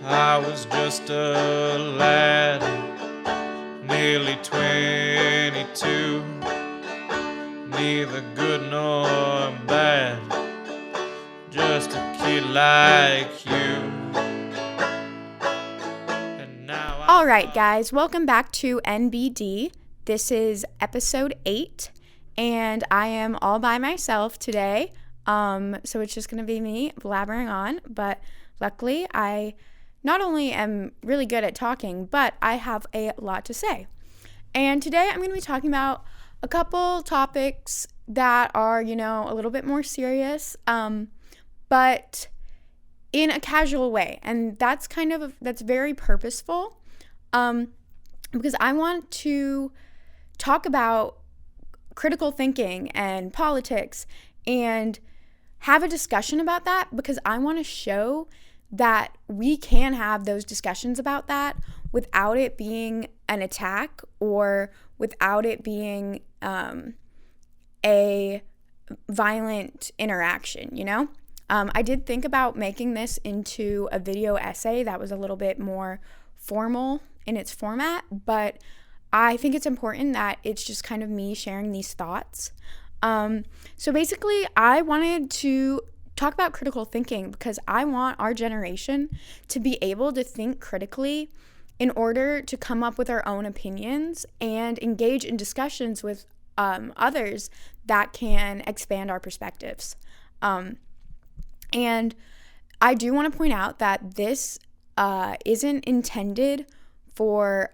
I was just a lad, nearly 22, neither good nor bad, just a kid like you. And now All right, guys, welcome back to NBD. This is episode 8, and I am all by myself today. So it's just going to be me blabbering on, but luckily I not only am really good at talking, but I have a lot to say. And today I'm going to be talking about a couple topics that are, a little bit more serious, but in a casual way. And that's very purposeful, because I want to talk about critical thinking and politics and have a discussion about that, because I want to show that we can have those discussions about that without it being an attack or without it being a violent interaction, I did think about making this into a video essay that was a little bit more formal in its format, but I think it's important that it's just kind of me sharing these thoughts. So basically, I wanted to talk about critical thinking because I want our generation to be able to think critically in order to come up with our own opinions and engage in discussions with others that can expand our perspectives. And I do want to point out that this isn't intended for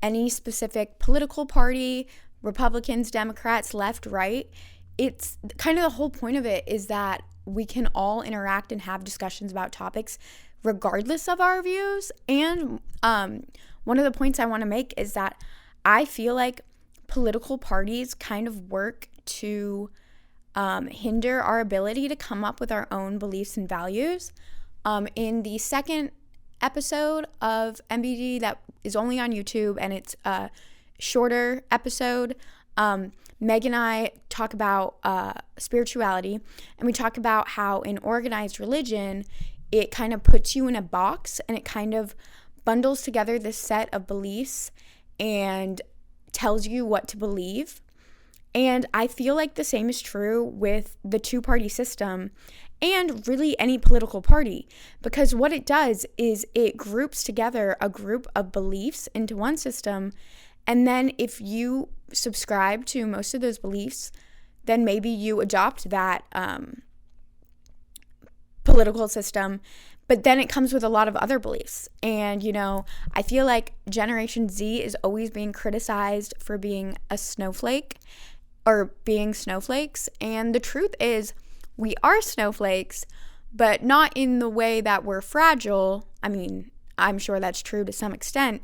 any specific political party, Republicans, Democrats, left, right. It's kind of the whole point of it is that we can all interact and have discussions about topics regardless of our views. And one of the points I want to make is that I feel like political parties kind of work to hinder our ability to come up with our own beliefs and values. In the second episode of MBD that is only on YouTube, and it's a shorter episode, Meg and I talk about spirituality, and we talk about how in organized religion, it kind of puts you in a box and it kind of bundles together this set of beliefs and tells you what to believe. And I feel like the same is true with the two-party system and really any political party, because what it does is it groups together a group of beliefs into one system, and then if you subscribe to most of those beliefs, then maybe you adopt that political system, but then it comes with a lot of other beliefs. And, I feel like Generation Z is always being criticized for being a snowflake or being snowflakes. And the truth is, we are snowflakes, but not in the way that we're fragile. I mean, I'm sure that's true to some extent,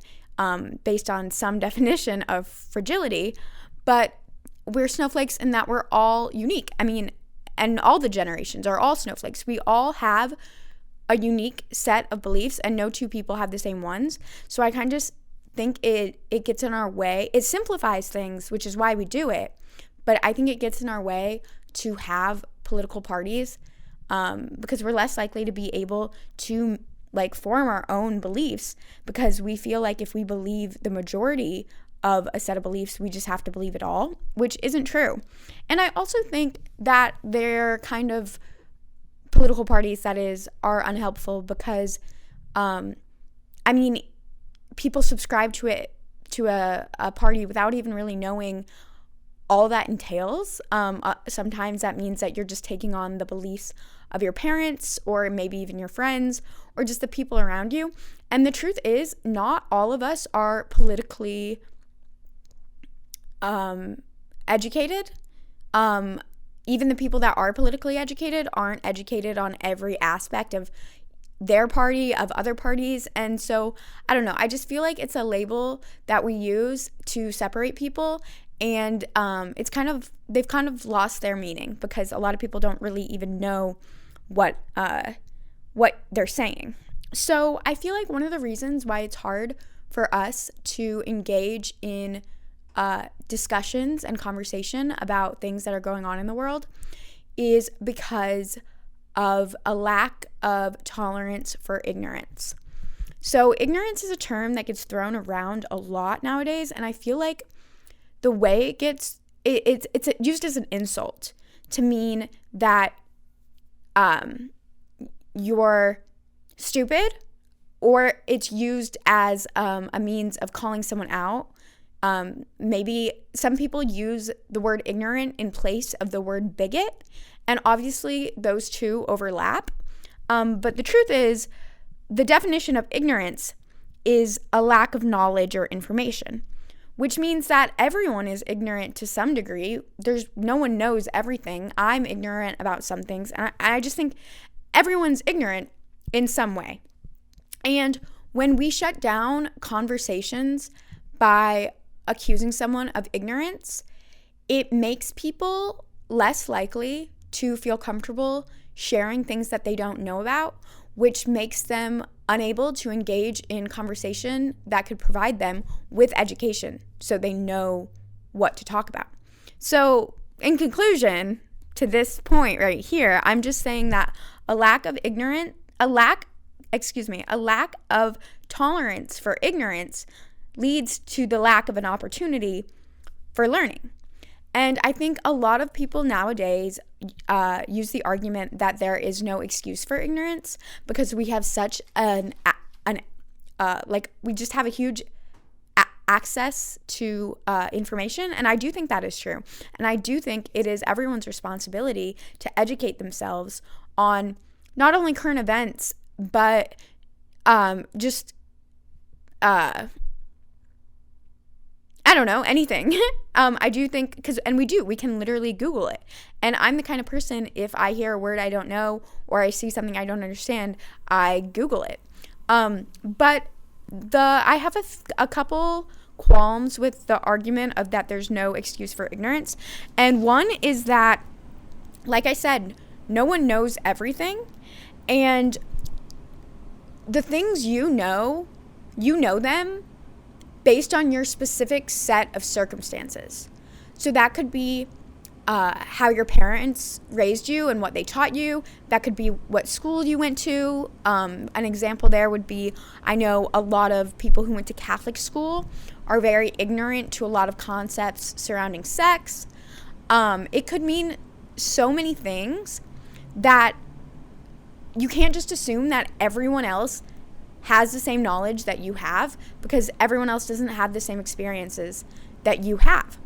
based on some definition of fragility, but we're snowflakes in that we're all unique. I mean, and all the generations are all snowflakes. We all have a unique set of beliefs, and no two people have the same ones. So I kind of just think it gets in our way. It simplifies things, which is why we do it, but I think it gets in our way to have political parties, because we're less likely to be able to form our own beliefs, because we feel like if we believe the majority of a set of beliefs, we just have to believe it all, which isn't true. And I also think that they're kind of political parties are unhelpful because, people subscribe to a party without even really knowing all that entails. Sometimes that means that you're just taking on the beliefs of your parents or maybe even your friends or just the people around you. And the truth is, not all of us are politically educated. Even the people that are politically educated aren't educated on every aspect of their party, of other parties. And so, I don't know, I just feel like it's a label that we use to separate people. And they've kind of lost their meaning because a lot of people don't really even know what they're saying. So I feel like one of the reasons why it's hard for us to engage in discussions and conversation about things that are going on in the world is because of a lack of tolerance for ignorance. So ignorance is a term that gets thrown around a lot nowadays, and I feel like the way it gets, it's used as an insult to mean that you're stupid, or it's used as a means of calling someone out. Maybe some people use the word ignorant in place of the word bigot, and obviously those two overlap. But the truth is, the definition of ignorance is a lack of knowledge or information, which means that everyone is ignorant to some degree. No one knows everything. I'm ignorant about some things, and I just think everyone's ignorant in some way. And when we shut down conversations by accusing someone of ignorance, it makes people less likely to feel comfortable sharing things that they don't know about, which makes them unable to engage in conversation that could provide them with education so they know what to talk about. So, in conclusion to this point right here, I'm just saying that a lack of tolerance for ignorance leads to the lack of an opportunity for learning. And I think a lot of people nowadays use the argument that there is no excuse for ignorance because we have such we just have a huge access to information. And I do think that is true. And I do think it is everyone's responsibility to educate themselves on not only current events, but anything. I do think, we can literally Google it. And I'm the kind of person, if I hear a word I don't know or I see something I don't understand, I Google it. But I have a couple qualms with the argument of that there's no excuse for ignorance. And one is that, like I said, no one knows everything. And the things you know them based on your specific set of circumstances. So that could be how your parents raised you and what they taught you. That could be what school you went to. An example there would be, I know a lot of people who went to Catholic school are very ignorant to a lot of concepts surrounding sex. It could mean so many things that you can't just assume that everyone else has the same knowledge that you have, because everyone else doesn't have the same experiences that you have.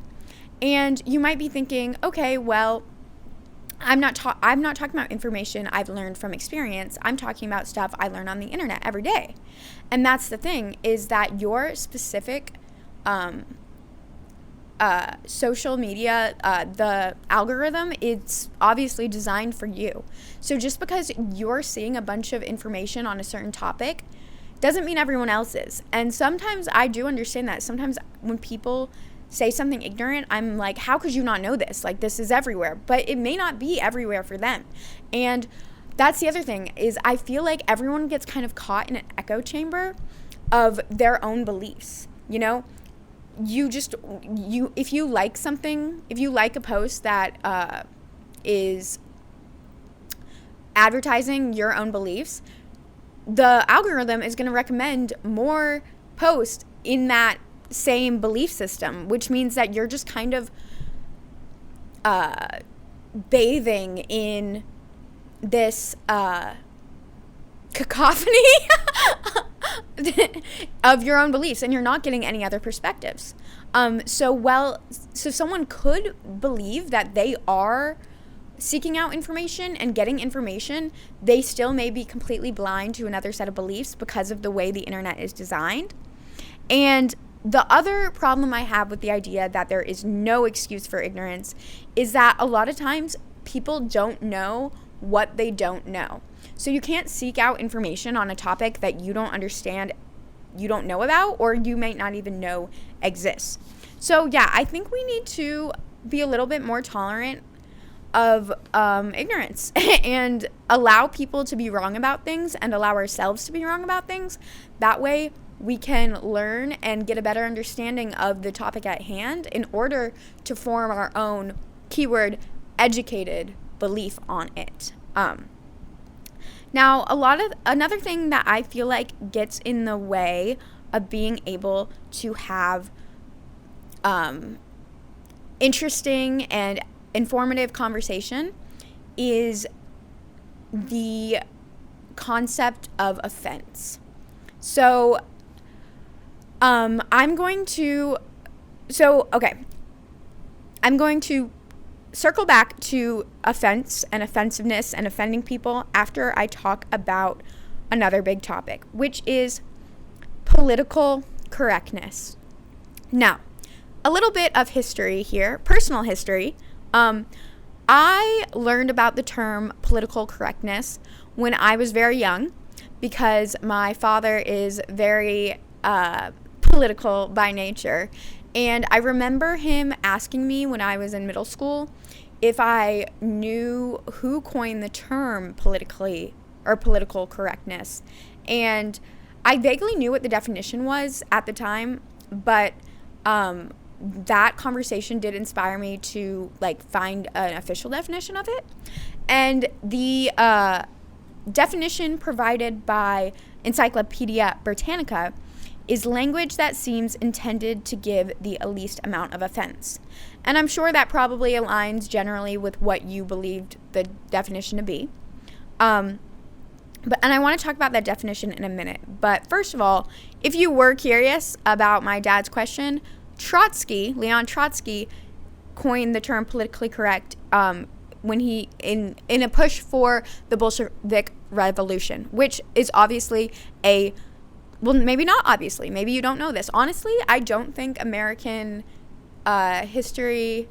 And you might be thinking, okay, well, I'm not talking about information I've learned from experience. I'm talking about stuff I learn on the internet every day. And that's the thing, is that your specific social media, the algorithm, it's obviously designed for you. So just because you're seeing a bunch of information on a certain topic doesn't mean everyone else is. And sometimes I do understand that. Sometimes when people say something ignorant, I'm like, how could you not know this? Like, this is everywhere. But it may not be everywhere for them. And that's the other thing, is I feel like everyone gets kind of caught in an echo chamber of their own beliefs. You know, if you like something, if you like a post that is advertising your own beliefs, the algorithm is going to recommend more posts in that same belief system, which means that you're just kind of bathing in this cacophony of your own beliefs, and you're not getting any other perspectives. So someone could believe that they are seeking out information and getting information, they still may be completely blind to another set of beliefs because of the way the internet is designed. And the other problem I have with the idea that there is no excuse for ignorance is that a lot of times people don't know what they don't know. So you can't seek out information on a topic that you don't understand, you don't know about, or you might not even know exists. So yeah, I think we need to be a little bit more tolerant of ignorance and allow people to be wrong about things and allow ourselves to be wrong about things. That way we can learn and get a better understanding of the topic at hand in order to form our own, keyword, educated belief on it. Now, another thing that I feel like gets in the way of being able to have interesting and informative conversation is the concept of offense. So, I'm going to circle back to offense and offensiveness and offending people after I talk about another big topic, which is political correctness. Now, a little bit of history here, personal history. I learned about the term political correctness when I was very young because my father is very political by nature. And I remember him asking me when I was in middle school if I knew who coined the term political correctness. And I vaguely knew what the definition was at the time, but that conversation did inspire me to find an official definition of it. And the definition provided by Encyclopedia Britannica is language that seems intended to give the least amount of offense. And I'm sure that probably aligns generally with what you believed the definition to be. And I want to talk about that definition in a minute. But first of all, if you were curious about my dad's question, Leon Trotsky, coined the term politically correct when he in a push for the Bolshevik Revolution, which is obviously maybe not obviously. Maybe you don't know this. Honestly, I don't think American history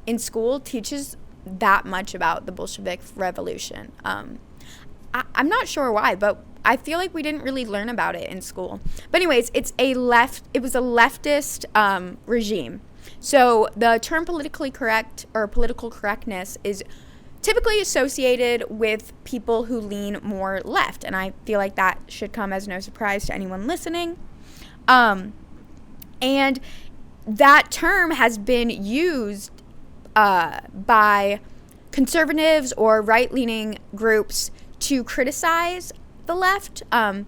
in school teaches that much about the Bolshevik Revolution. I'm not sure why, but I feel like we didn't really learn about it in school. But anyways, it was a leftist regime. So the term politically correct or political correctness is typically associated with people who lean more left, and I feel like that should come as no surprise to anyone listening. And that term has been used by conservatives or right-leaning groups to criticize the left, I'm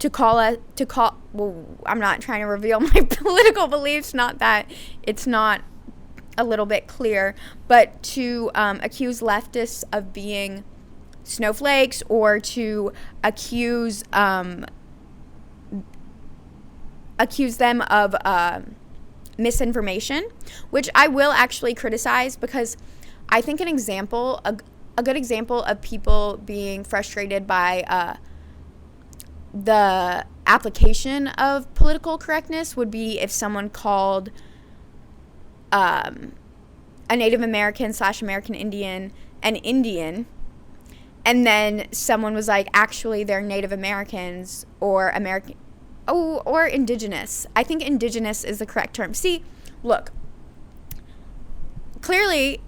not trying to reveal my political beliefs, not that it's not a little bit clear, but to accuse leftists of being snowflakes or to accuse them of misinformation, which I will actually criticize because I think a good example of people being frustrated by the application of political correctness would be if someone called a Native American / American Indian an Indian, and then someone was like, actually they're Native Americans or or indigenous. I think indigenous is the correct term. See, look, clearly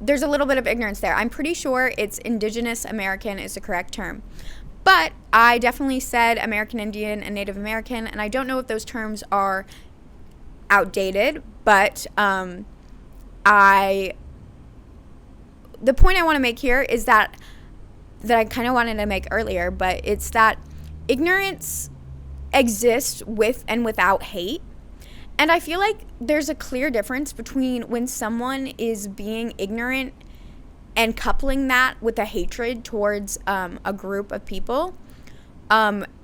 there's a little bit of ignorance there. I'm pretty sure it's indigenous American is the correct term. But I definitely said American Indian and Native American, and I don't know if those terms are outdated, but the point I want to make here is that I kind of wanted to make earlier, but it's that ignorance exists with and without hate. And I feel like there's a clear difference between when someone is being ignorant and coupling that with a hatred towards a group of people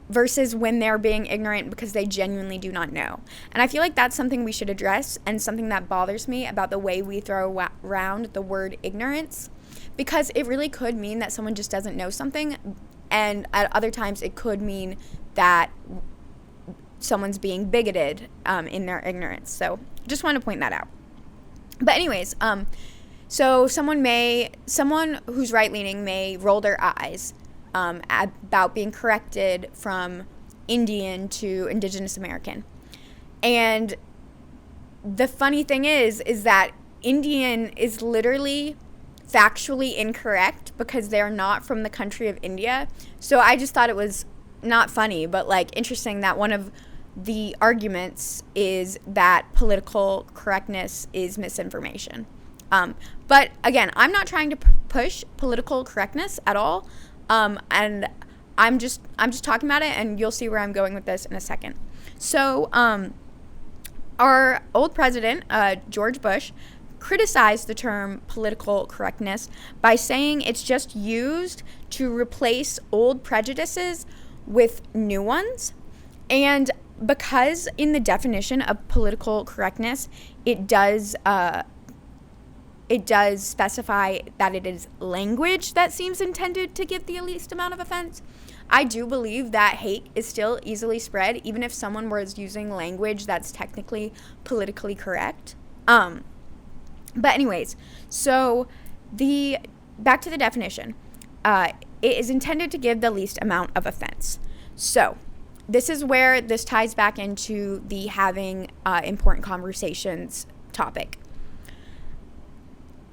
versus when they're being ignorant because they genuinely do not know. And I feel like that's something we should address and something that bothers me about the way we throw around the word ignorance, because it really could mean that someone just doesn't know something, and at other times it could mean that someone's being bigoted in their ignorance. So just want to point that out. But anyways, so someone who's right-leaning may roll their eyes about being corrected from Indian to Indigenous American. And the funny thing is that Indian is literally factually incorrect because they're not from the country of India. So I just thought it was not funny, but interesting that one of the arguments is that political correctness is misinformation. But again, I'm not trying to push political correctness at all. And I'm just talking about it, and you'll see where I'm going with this in a second. So, our old president, George Bush, criticized the term political correctness by saying it's just used to replace old prejudices with new ones. And because in the definition of political correctness, it does specify that it is language that seems intended to give the least amount of offense, I do believe that hate is still easily spread, even if someone was using language that's technically politically correct. But anyways, so back to the definition. It is intended to give the least amount of offense. So this is where this ties back into the having important conversations topic.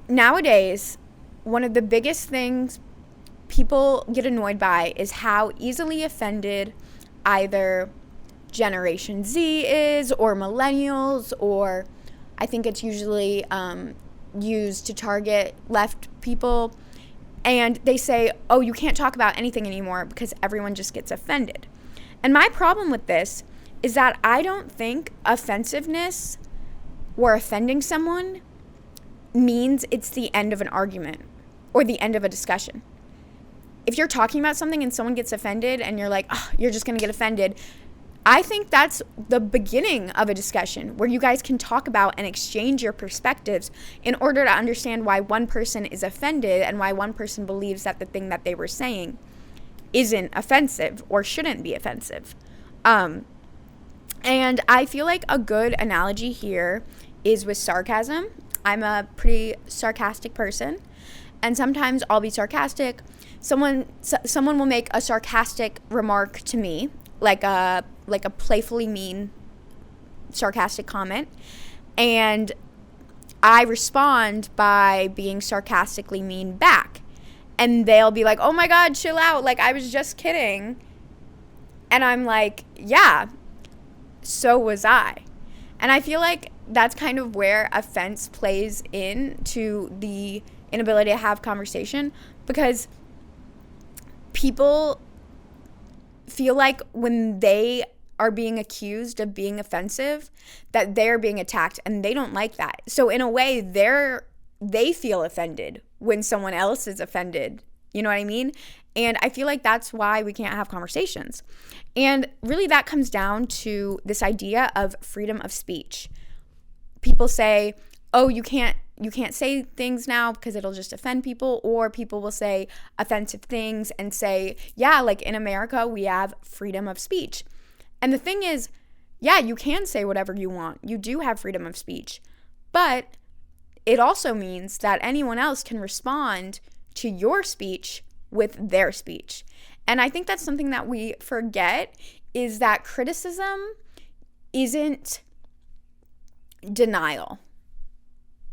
Nowadays, one of the biggest things people get annoyed by is how easily offended either Generation Z is, or millennials, or I think it's usually used to target left people. And they say, oh, you can't talk about anything anymore because everyone just gets offended. And my problem with this is that I don't think offensiveness or offending someone means it's the end of an argument or the end of a discussion. If you're talking about something and someone gets offended and you're like, oh, you're just going to get offended, I think that's the beginning of a discussion where you guys can talk about and exchange your perspectives in order to understand why one person is offended and why one person believes that the thing that they were saying isn't offensive or shouldn't be offensive. And I feel like a good analogy here is with sarcasm. I'm a pretty sarcastic person, and sometimes I'll be sarcastic. Someone will make a sarcastic remark to me, like a playfully mean sarcastic comment, and I respond by being sarcastically mean back. And they'll be like, oh my God, chill out, like I was just kidding. And I'm like, yeah, so was I. And I feel like that's kind of where offense plays into the inability to have conversation, because people feel like when they are being accused of being offensive, that they're being attacked, and they don't like that. So in a way, they feel offended when someone else is offended. You know what I mean? And I feel like that's why we can't have conversations. And really that comes down to this idea of freedom of speech. People say, oh, you can't say things now because it'll just offend people, or people will say offensive things and say, yeah, like in America, we have freedom of speech. And the thing is, yeah, you can say whatever you want. You do have freedom of speech. But it also means that anyone else can respond to your speech with their speech. And I think that's something that we forget, is that criticism isn't denial.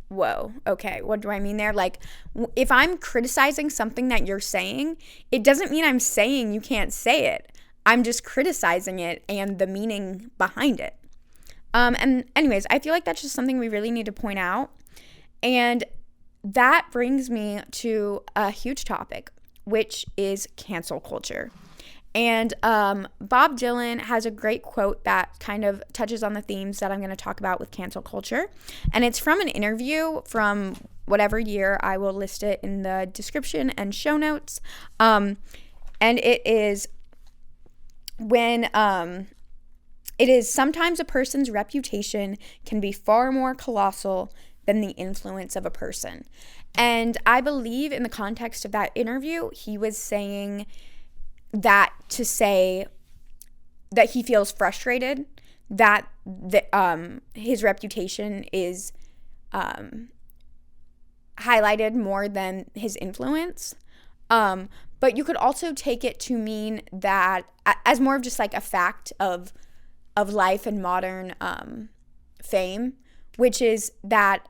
Whoa, okay, what do I mean there? Like, if I'm criticizing something that you're saying, it doesn't mean I'm saying you can't say it. I'm just criticizing it and the meaning behind it. And anyways, I feel like that's just something we really need to point out. And that brings me to a huge topic, which is cancel culture. And Bob Dylan has a great quote that kind of touches on the themes that I'm going to talk about with cancel culture. And it's from an interview from whatever year. I will list it in the description and show notes. And it is it is sometimes a person's reputation can be far more colossal than the influence of a person. And I believe in the context of that interview, he was saying that to say that he feels frustrated that his reputation is highlighted more than his influence. But you could also take it to mean that as more of just like a fact of life and modern fame, which is that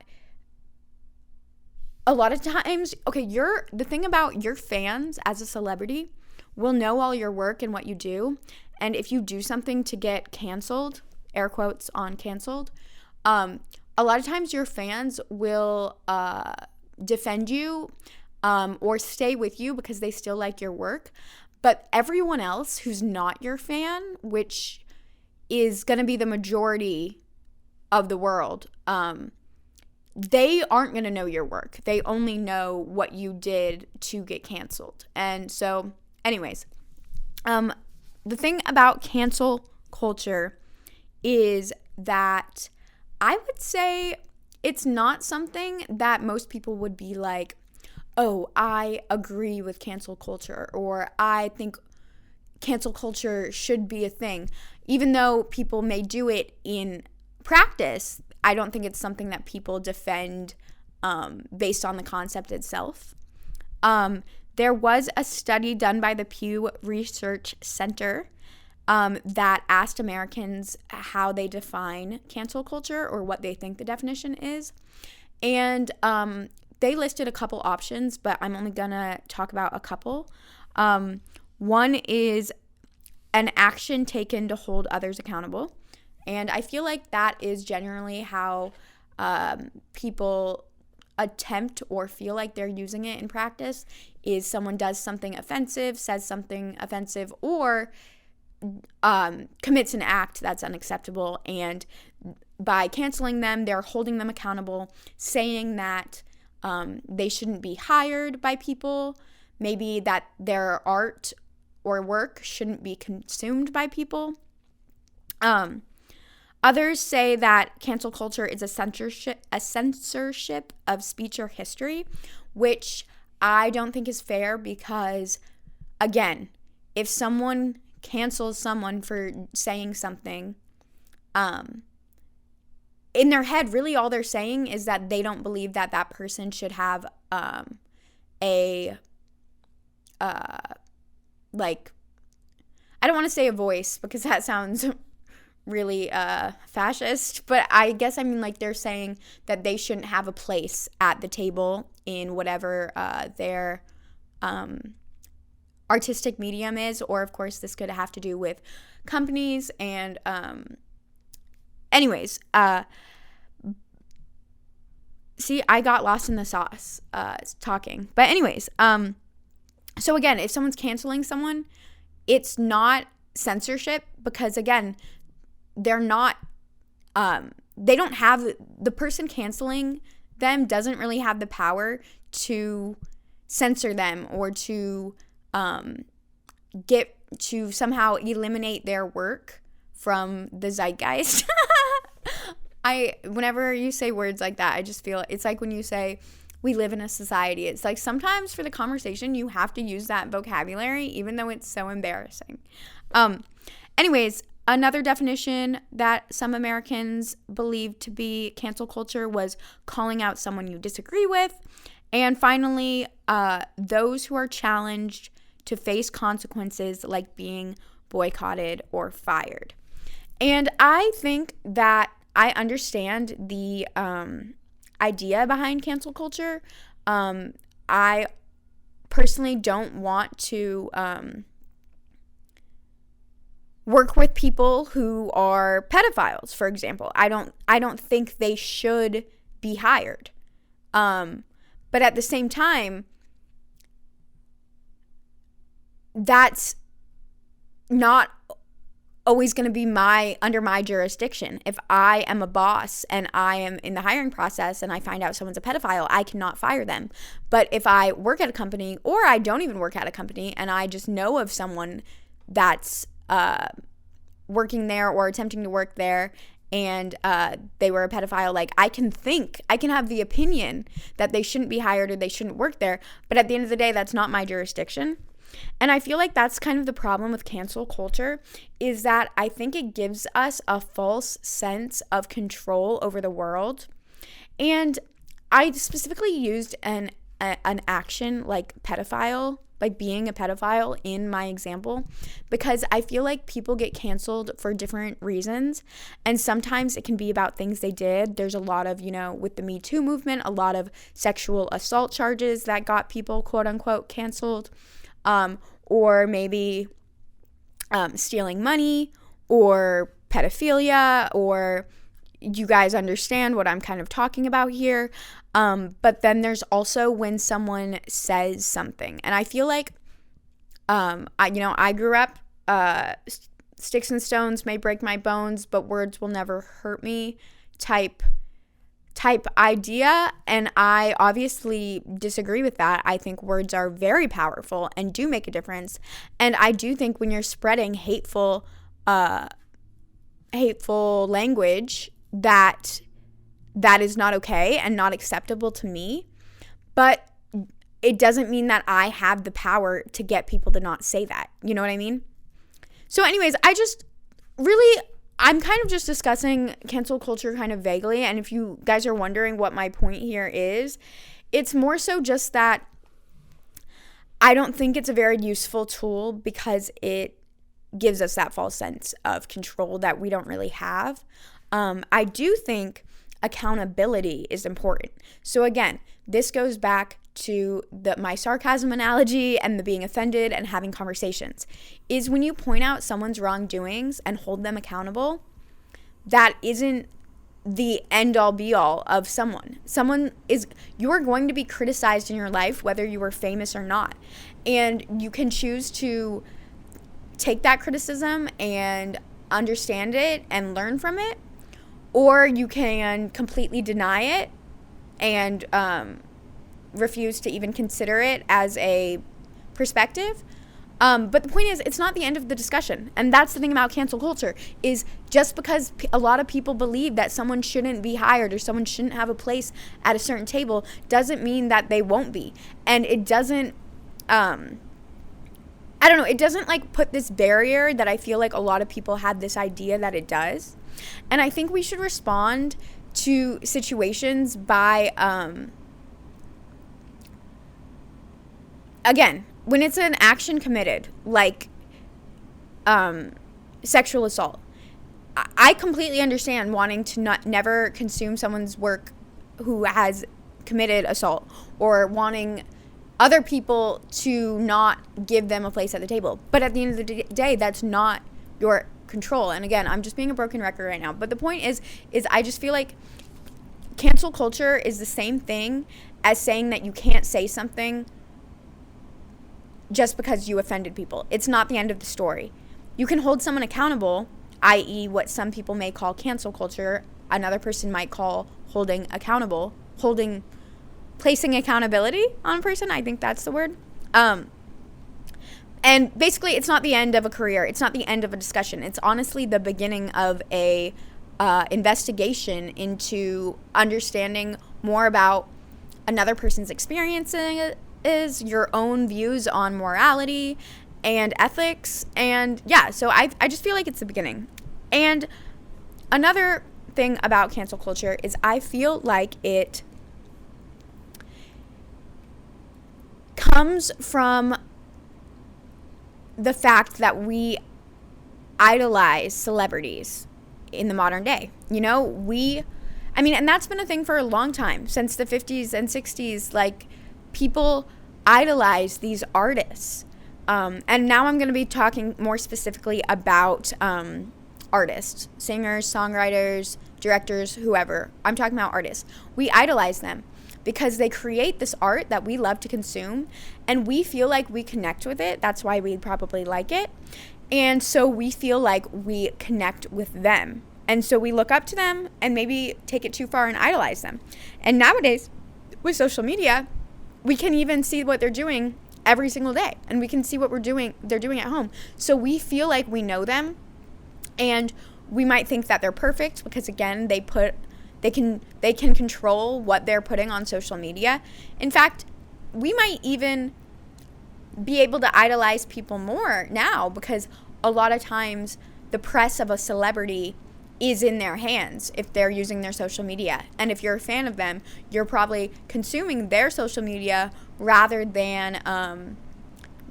a lot of times, okay, the thing about your fans as a celebrity will know all your work and what you do. And if you do something to get canceled, air quotes on canceled, a lot of times your fans will defend you or stay with you because they still like your work. But everyone else who's not your fan, which is going to be the majority of the world, they aren't going to know your work. They only know what you did to get canceled. And so, anyways, the thing about cancel culture is that I would say it's not something that most people would be like, oh, I agree with cancel culture, or I think cancel culture should be a thing. Even though people may do it in practice, I don't think it's something that people defend based on the concept itself. There was a study done by the Pew Research Center that asked Americans how they define cancel culture or what they think the definition is. And they listed a couple options, but I'm only going to talk about a couple. One is an action taken to hold others accountable. And I feel like that is generally how people attempt or feel like they're using it in practice, is someone does something offensive, says something offensive, or commits an act that's unacceptable. And by canceling them, they're holding them accountable, saying that they shouldn't be hired by people, maybe that their art or work shouldn't be consumed by people. Others say that cancel culture is a censorship of speech or history, which I don't think is fair because, again, if someone cancels someone for saying something, in their head, really all they're saying is that they don't believe that that person should have I don't want to say a voice because that sounds really fascist, but I guess I mean like they're saying that they shouldn't have a place at the table in whatever their artistic medium is, or of course this could have to do with companies. And anyways, see, I got lost in the sauce talking, but anyways, so again, if someone's canceling someone, it's not censorship because, again, they're not, they don't have, the person canceling them doesn't really have the power to censor them or to somehow eliminate their work from the zeitgeist. Whenever you say words like that, I just feel it's like when you say we live in a society. It's like sometimes for the conversation you have to use that vocabulary even though it's so embarrassing. Anyways, another definition that some Americans believe to be cancel culture was calling out someone you disagree with. And finally, those who are challenged to face consequences like being boycotted or fired. And I think that I understand the idea behind cancel culture. I personally don't want to work with people who are pedophiles, for example. I don't think they should be hired. But at the same time, that's not always going to be under my jurisdiction. If I am a boss and I am in the hiring process and I find out someone's a pedophile, I cannot fire them. But if I work at a company, or I don't even work at a company and I just know of someone that's working there or attempting to work there and they were a pedophile, like I can have the opinion that they shouldn't be hired or they shouldn't work there, but at the end of the day, that's not my jurisdiction. And I feel like that's kind of the problem with cancel culture, is that I think it gives us a false sense of control over the world. And I specifically used an action like pedophile, like being a pedophile in my example, because I feel like people get canceled for different reasons. And sometimes it can be about things they did. There's a lot of, with the Me Too movement, a lot of sexual assault charges that got people quote unquote canceled. Or maybe stealing money or pedophilia, or you guys understand what I'm kind of talking about here. But then there's also when someone says something. And I feel like, I grew up, sticks and stones may break my bones, but words will never hurt me type idea. And I obviously disagree with that. I think words are very powerful and do make a difference. And I do think when you're spreading hateful language, that is not okay and not acceptable to me. But it doesn't mean that I have the power to get people to not say that. You know what I mean? So anyways, I'm kind of just discussing cancel culture kind of vaguely. And if you guys are wondering what my point here is, it's more so just that I don't think it's a very useful tool because it gives us that false sense of control that we don't really have. I do think accountability is important. So again, this goes back to my sarcasm analogy and the being offended and having conversations, is when you point out someone's wrongdoings and hold them accountable, that isn't the end all be all of someone. You're going to be criticized in your life, whether you are famous or not. And you can choose to take that criticism and understand it and learn from it, or you can completely deny it and refuse to even consider it as a perspective. But the point is, it's not the end of the discussion. And that's the thing about cancel culture, is just because a lot of people believe that someone shouldn't be hired or someone shouldn't have a place at a certain table doesn't mean that they won't be. And it doesn't, it doesn't like put this barrier that I feel like a lot of people have this idea that it does. And I think we should respond to situations by, again, when it's an action committed, like sexual assault, I completely understand wanting to never consume someone's work who has committed assault, or wanting other people to not give them a place at the table. But at the end of the day, that's not your control. And again, I'm just being a broken record right now. But the point is I just feel like cancel culture is the same thing as saying that you can't say something just because you offended people. It's not the end of the story. You can hold someone accountable, i.e. what some people may call cancel culture, another person might call placing accountability on a person. I think that's the word. And basically, it's not the end of a career. It's not the end of a discussion. It's honestly the beginning of a investigation into understanding more about another person's experiences, your own views on morality and ethics. And yeah, so I just feel like it's the beginning. And another thing about cancel culture is I feel like it comes from the fact that we idolize celebrities in the modern day. And that's been a thing for a long time, since the 50s and 60s. Like, people idolize these artists. And now I'm going to be talking more specifically about artists, singers, songwriters, directors, whoever. I'm talking about artists. We idolize them because they create this art that we love to consume, and we feel like we connect with it. That's why we probably like it. And so we feel like we connect with them. And so we look up to them and maybe take it too far and idolize them. And nowadays, with social media, we can even see what they're doing every single day. And we can see what they're doing at home. So we feel like we know them. And we might think that they're perfect because, again, they can control what they're putting on social media. In fact, we might even be able to idolize people more now, because a lot of times the press of a celebrity is in their hands if they're using their social media. And if you're a fan of them, you're probably consuming their social media rather than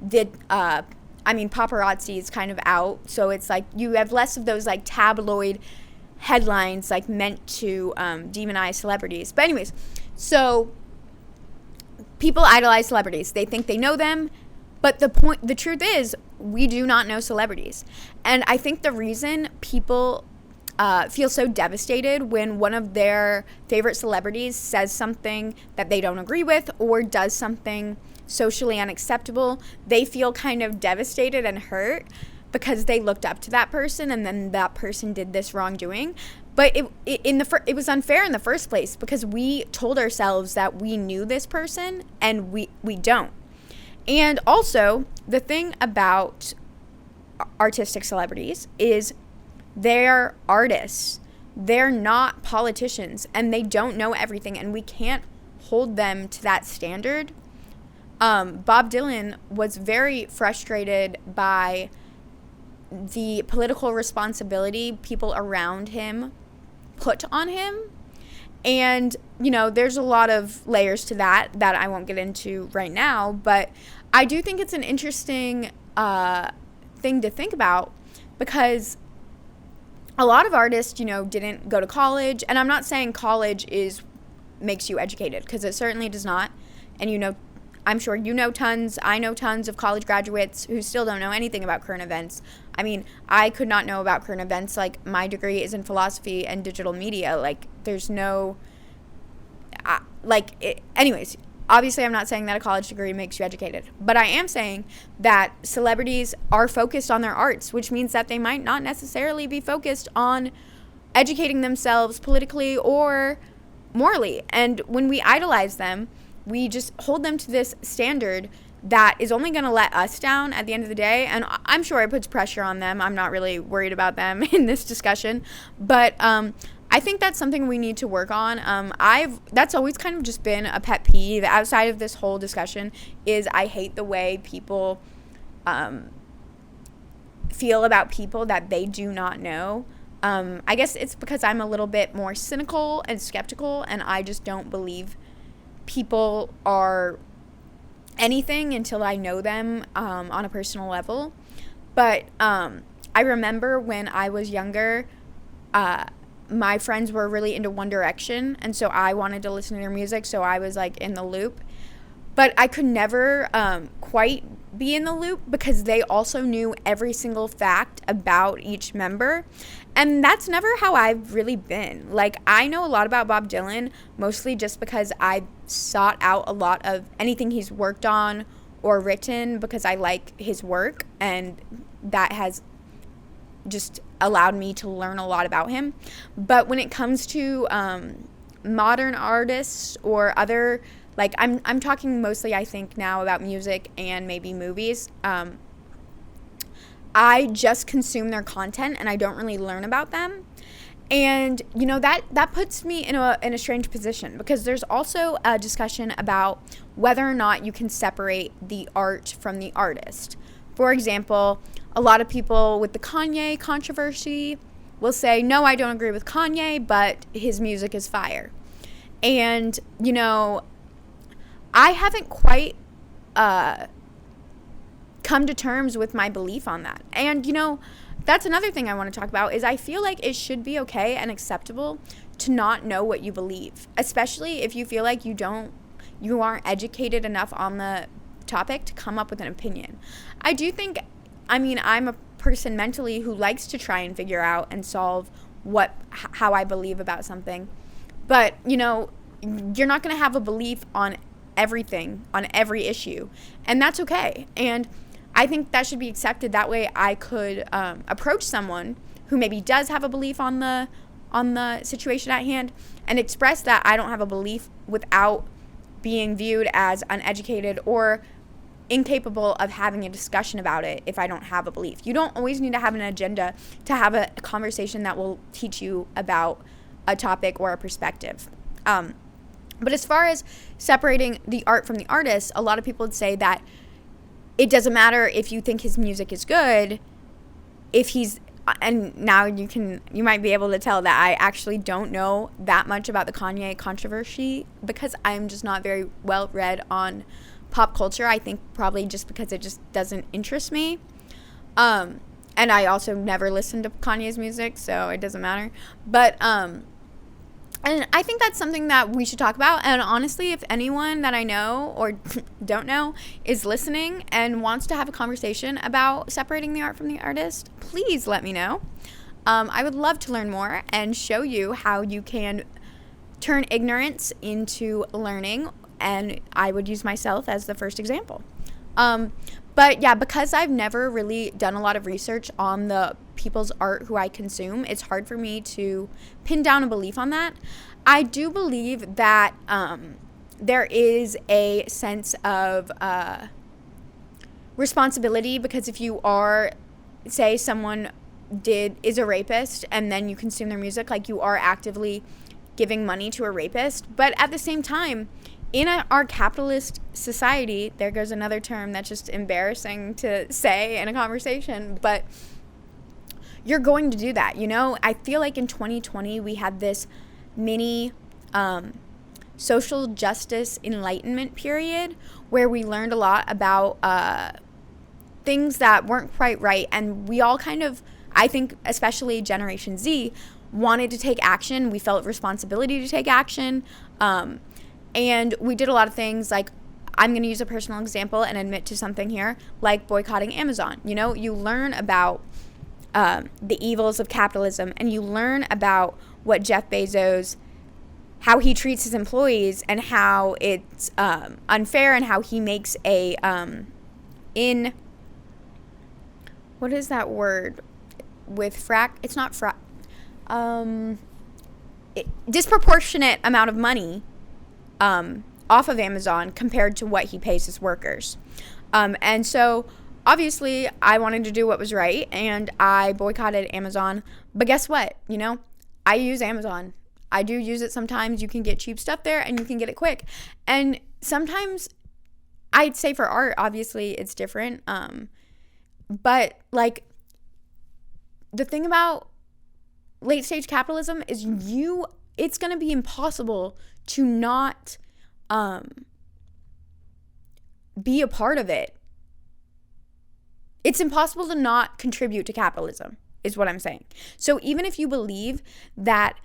paparazzi is kind of out. So it's like you have less of those like tabloid headlines like meant to demonize celebrities. But anyways, so people idolize celebrities. They think they know them, but the truth is, we do not know celebrities. And I think the reason people feel so devastated when one of their favorite celebrities says something that they don't agree with or does something socially unacceptable. They feel kind of devastated and hurt because they looked up to that person and then that person did this wrongdoing. But it was unfair in the first place because we told ourselves that we knew this person and we don't. And also, the thing about artistic celebrities is they're artists. They're not politicians and they don't know everything, and we can't hold them to that standard. Bob Dylan was very frustrated by the political responsibility people around him put on him. And, there's a lot of layers to that I won't get into right now, but I do think it's an interesting thing to think about because a lot of artists, didn't go to college. And I'm not saying college makes you educated, because it certainly does not. And I'm sure I know tons of college graduates who still don't know anything about current events. I mean, I could not know about current events. Like, my degree is in philosophy and digital media. Like, there's no, anyways, obviously I'm not saying that a college degree makes you educated, but I am saying that celebrities are focused on their arts, which means that they might not necessarily be focused on educating themselves politically or morally. And when we idolize them, we just hold them to this standard that is only going to let us down at the end of the day. And I'm sure it puts pressure on them. I'm not really worried about them in this discussion. But I think that's something we need to work on. That's always kind of just been a pet peeve outside of this whole discussion is I hate the way people feel about people that they do not know. I guess it's because I'm a little bit more cynical and skeptical, and I just don't believe people are anything until I know them on a personal level. But I remember when I was younger, my friends were really into One Direction, and so I wanted to listen to their music, so I was like in the loop. But I could never quite be in the loop because they also knew every single fact about each member. And that's never how I've really been. Like, I know a lot about Bob Dylan, mostly just because I sought out a lot of anything he's worked on or written because I like his work, and that has just allowed me to learn a lot about him. But when it comes to modern artists or other, like, I'm talking mostly, I think, now about music and maybe movies. I just consume their content and I don't really learn about them. And, that puts me in a strange position because there's also a discussion about whether or not you can separate the art from the artist. For example, a lot of people with the Kanye controversy will say, no, I don't agree with Kanye, but his music is fire. And, I haven't quite come to terms with my belief on that. And, that's another thing I want to talk about is I feel like it should be okay and acceptable to not know what you believe, especially if you feel like you aren't educated enough on the topic to come up with an opinion. I'm a person mentally who likes to try and figure out and solve how I believe about something. But, you're not going to have a belief on everything, on every issue. And that's okay. And I think that should be accepted. That way I could approach someone who maybe does have a belief on the situation at hand and express that I don't have a belief without being viewed as uneducated or incapable of having a discussion about it if I don't have a belief. You don't always need to have an agenda to have a conversation that will teach you about a topic or a perspective. But as far as separating the art from the artist, a lot of people would say that it doesn't matter if you think his music is good, and now you might be able to tell that I actually don't know that much about the Kanye controversy because I'm just not very well read on pop culture. I think probably just because it just doesn't interest me. And I also never listened to Kanye's music, so it doesn't matter. But and I think that's something that we should talk about. And honestly, if anyone that I know or don't know is listening and wants to have a conversation about separating the art from the artist, please let me know. I would love to learn more and show you how you can turn ignorance into learning, and I would use myself as the first example. But yeah, because I've never really done a lot of research on the people's art who I consume, it's hard for me to pin down a belief on that. I do believe that there is a sense of responsibility, because if you are, say someone is a rapist and then you consume their music, like, you are actively giving money to a rapist. But at the same time, in our capitalist society, there goes another term that's just embarrassing to say in a conversation, but you're going to do that, you know? I feel like in 2020, we had this mini social justice enlightenment period where we learned a lot about things that weren't quite right, and we all kind of, I think especially Generation Z, wanted to take action. We felt responsibility to take action, and we did a lot of things, like, I'm going to use a personal example and admit to something here, like boycotting Amazon. You know, you learn about the evils of capitalism, and you learn about what Jeff Bezos, how he treats his employees, and how it's unfair, and how he makes a what is that word with disproportionate amount of money off of Amazon compared to what he pays his workers. And so obviously I wanted to do what was right, and I boycotted Amazon. But guess what? You know, I use Amazon. I do use it sometimes. You can get cheap stuff there, and you can get it quick. And sometimes, I'd say for art, obviously it's different. But like, the thing about late stage capitalism is it's going to be impossible to not be a part of it. It's impossible to not contribute to capitalism, is what I'm saying. So even if you believe that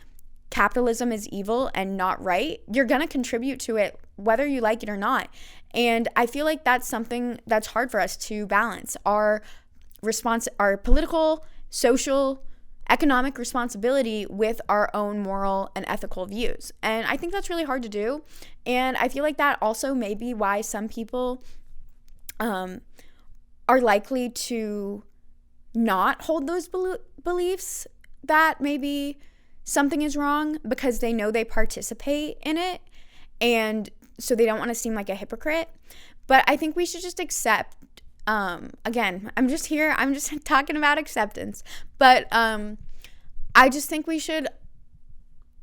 capitalism is evil and not right, you're going to contribute to it whether you like it or not. And I feel like that's something that's hard for us to balance, our political, social, economic responsibility with our own moral and ethical views. And I think that's really hard to do. And I feel like that also may be why some people are likely to not hold those beliefs that maybe something is wrong, because they know they participate in it, and so they don't want to seem like a hypocrite. But I think we should just accept, again, I'm just talking about acceptance, but I just think we should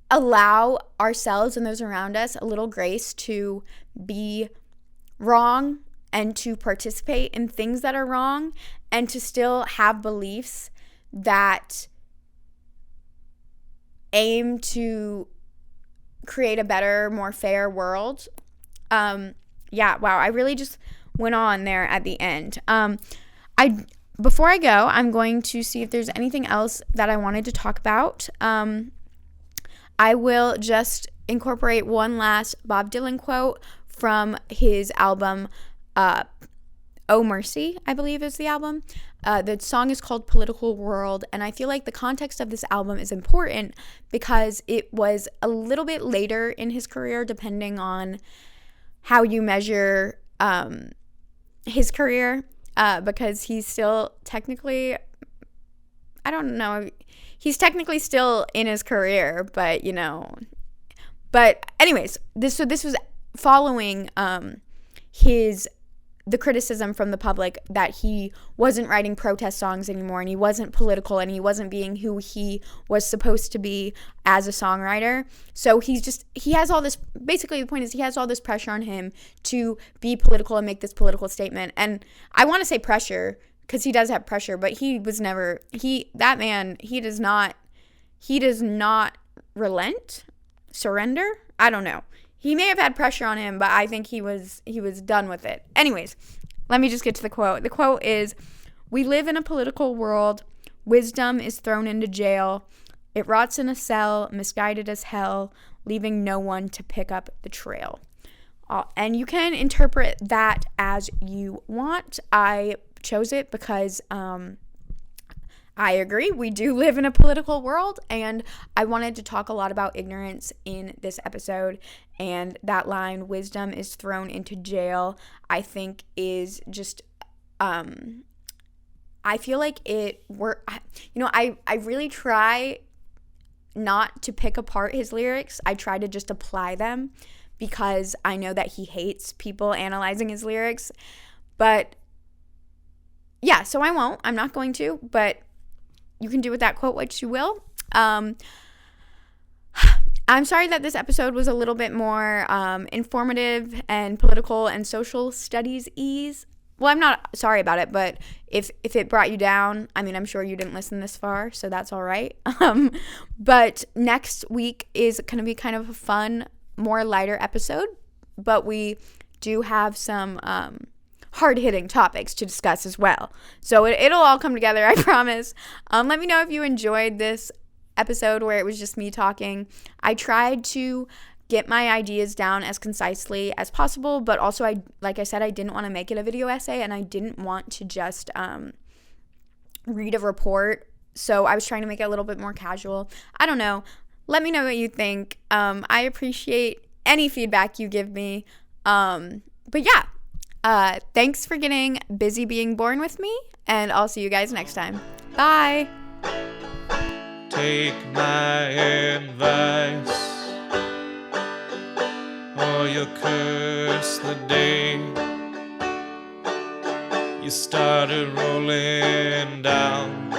allow ourselves and those around us a little grace to be wrong and to participate in things that are wrong, and to still have beliefs that aim to create a better, more fair world. Yeah, wow, I really just went on there at the end. Before I go, I'm going to see if there's anything else that I wanted to talk about. I will just incorporate one last Bob Dylan quote from his album, Oh Mercy, I believe is the album. The song is called Political World, and I feel like the context of this album is important because it was a little bit later in his career, depending on how you measure his career, because he's still technically, I don't know, he's technically still in his career, but you know. But anyways, this was following the criticism from the public that he wasn't writing protest songs anymore, and he wasn't political, and he wasn't being who he was supposed to be as a songwriter. So he has all this, basically the point is he has all this pressure on him to be political and make this political statement. And I want to say pressure, because he does have pressure, but he does not relent, surrender. I don't know. He may have had pressure on him, but I think he was done with it. Anyways, let me just get to the quote. The quote is, "We live in a political world. Wisdom is thrown into jail. It rots in a cell, misguided as hell, leaving no one to pick up the trail." And you can interpret that as you want. I chose it because I agree. We do live in a political world, and I wanted to talk a lot about ignorance in this episode. And that line, wisdom is thrown into jail, I think is just, I feel like I really try not to pick apart his lyrics. I try to just apply them because I know that he hates people analyzing his lyrics. But yeah, so I won't. I'm not going to, but you can do with that quote what you will. I'm sorry that this episode was a little bit more informative and political and social studies-ease. Well, I'm not sorry about it, but if it brought you down, I mean, I'm sure you didn't listen this far, so that's all right. But next week is going to be kind of a fun, more lighter episode, but we do have some hard-hitting topics to discuss as well. So it'll all come together, I promise. Let me know if you enjoyed this episode where it was just me talking. I tried to get my ideas down as concisely as possible, but also, like I said, I didn't want to make it a video essay, and I didn't want to just read a report. So I was trying to make it a little bit more casual. I don't know. Let me know what you think. I appreciate any feedback you give me. But yeah. Thanks for getting busy being born with me, and I'll see you guys next time. Bye! Take my advice, or you'll curse the day you started rolling down